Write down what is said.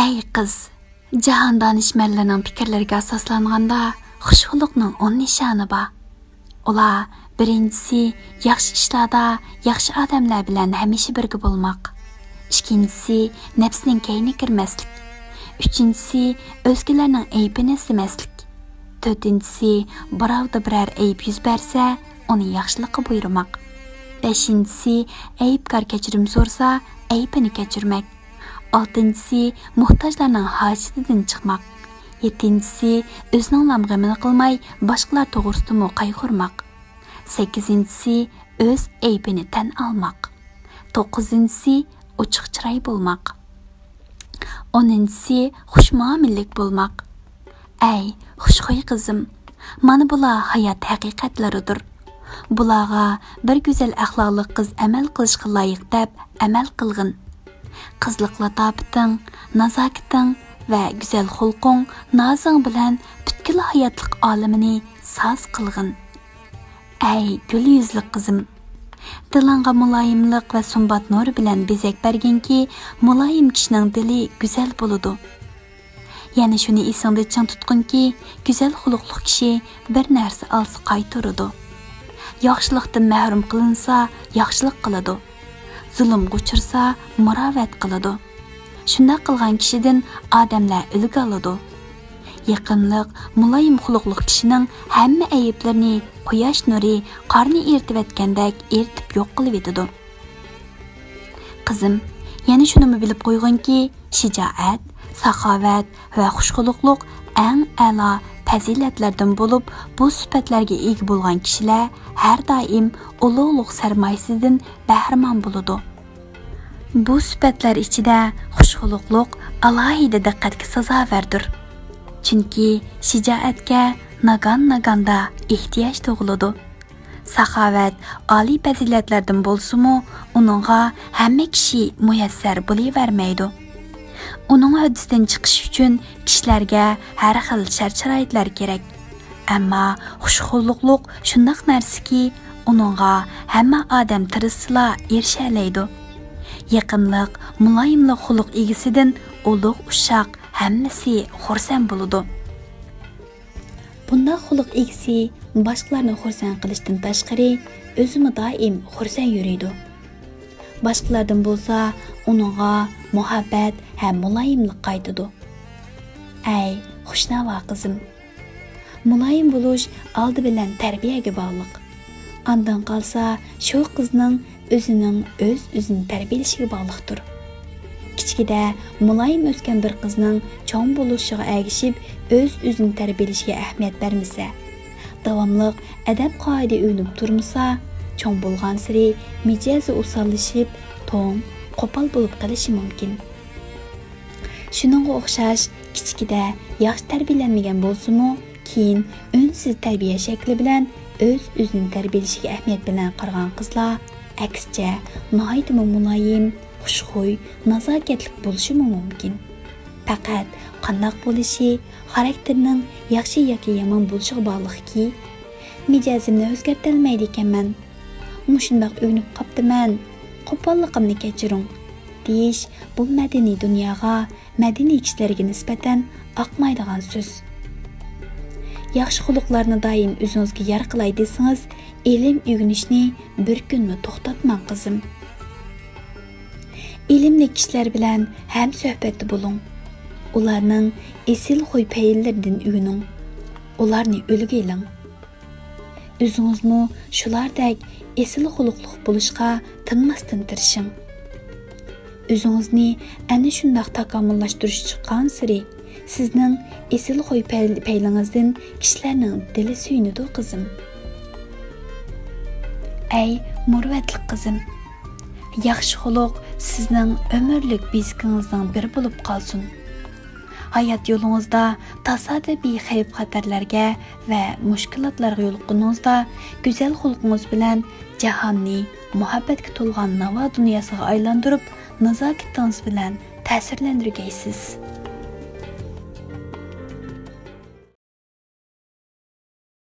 Ey qiz, jahon donishmandlarining fikrlariga asoslanganda xushxuluqning 10 nishoni bor. Ular birinchisi yaxshi ishlarda, yaxshi odamlar bilan hamisha birga bo'lmoq. Ikkinchisi nafsning kayni kirmaslik. Uchinchisi o'zgalarning aybini ismaslik. To'rtinchisi birovda biror ayb yuz bersa, uni yaxshilikqa buyurmoq. Beshinchisi aybkor kechirim so'rsa, aybini kechirmak. Oltinchisi muhtojlarning hojatidan chiqmoq. Yettinchisi o'zining g'amini qilmay, boshqalar to'g'risida qayg'urmoq. Sakkizinchisi o'z aybini tan olmoq. To'qqizinchisi ochiq chiroy bo'lmoq. O'ninchisi xushmuomallik bo'lmoq. Ey xushxuy qizim, mana bular hayot haqiqatlaridir. Bularga bir go'zal axloqli qiz amal qilishga loyiq deb amal qilgin. Qizlik latofating, nazokating va go'zal xulqing, nozing bilan butkul hayotlik olamini soz qilgin. Ey gul yuzli qizim, dilingga muloyimlik va sumbat nuri bilan bezak berginki, muloyim kishining dili go'zal bo'ladi. Yana shuni esingda ching tutqinki, go'zal xulqli kishi bir narsa olsa qaytaradi. Yaxshilikdan mahrum qilinsa, yaxshilik qiladi. Zulmga uchirsa, murovat qiladi. Shunda qilgan kishidan odamlar ulgu oladi. Yaqinlik, muloyim xulqli kishining hamma ayblarini quyosh nuri qorni eritib etgandek eritib yo'q qilib etadi. Qizim, yana shuni bilib qo'yginki, shijoat, saxovat va xushxuluqlik eng a'lo fazilatlardan bo'lib, bu sifatlarga ega bo'lgan kishilar har doim ulug'liq sarmoyasidan bahramon bo'ladi. Bu sifatlar ichida xushxuluqlik alohida diqqatga sazovardir. Chunki shijoatga nagan-naganda ehtiyoj tug'iladi. Saxovat oliy fazilatlardan bo'lsa-mu, uningga hamma kishi muyassar bo'lavermaydi. Uning hadisdan chiqish uchun kishilarga har xil shart-sharoitlar kerak. Ammo xushxuluqlik shunday narsaki, uningga hamma odam tirishsa erisha oladi. Yaqinlik, muloyimlik xuluq egasidan ulug' ushoq hammasi xursand bo'ladi. Bunday xuluq egasi boshqalarni xursand qilishdan tashqari o'zini doim xursand yuradi. Boshqalardan bo'lsa, uningga muhabbat ham muloyimlik qaytadi. Ey xushnava qizim, muloyim bo'lish oldi bilan tarbiyaga bog'liq. Ondan qolsa, shu qizning o'zini tarbiyalashiga bog'liqdir. Kichkida muloyim o'sgan bir qizning cho'ng bo'lishiga ergishib, o'zini tarbiyalashiga ahamiyat bermasa, davomli adab qoida o'rnib turmasa, cho'ng bo'lgan sari mijozi usollashib, to'ng, qo'pol bo'lib qolishi mumkin. Shuningga o'xshash kichkida yaxshi tarbiyalanmagan bo'lsa-mu, keyin unsiz tarbiya shakli bilan o'zini tarbiyalashiga ahamiyat bilan qaragan qizlar aksicha nihoyat muloyim, xushxuy, nazokatli bo'lishi mumkin. Faqat qanday bo'lishi xarakterning yaxshi yoki yomon bo'lishiga bog'liqki, mijozimni o'zgartirmaydi ekanman. Mushundoq o'ynib qoptiman, qo'polligimni kechiring deyish bu madaniy dunyoga, madaniy kishilarga nisbatan oqmaydigan so'z. Yaxshi xuluqlarni doim o'zingizga yar qilay desangiz, ilm o'rganishni bir kunmi to'xtatmang qizim. Ilmli kishilar bilan ham suhbatda bo'ling. Ularning esil xuy-fe'llaridan o'rganing. Ularni ulgu oling. O'zingizmi shulardek esil xuluqli bo'lishga tinmasdan tirishing. O'zingizni ana shunday takomillashtirish chiqqan sari sizning esil xuy-fe'lingizdan kishilarning dili suyunadi qizim. Ey murvatli qizim, yaxshi xuluq sizning umrlik bezgingizdan biri bo'lib qolsin. Hayot yo'lingizda tasodifiy xavf-xatarlarga va mushkulotlarga yo'liqqaningizda go'zal xulqingiz bilan jahonni muhabbatga to'lgan navo dunyosiga aylantirib, nazokatingiz bilan ta'sirlantirgaysiz.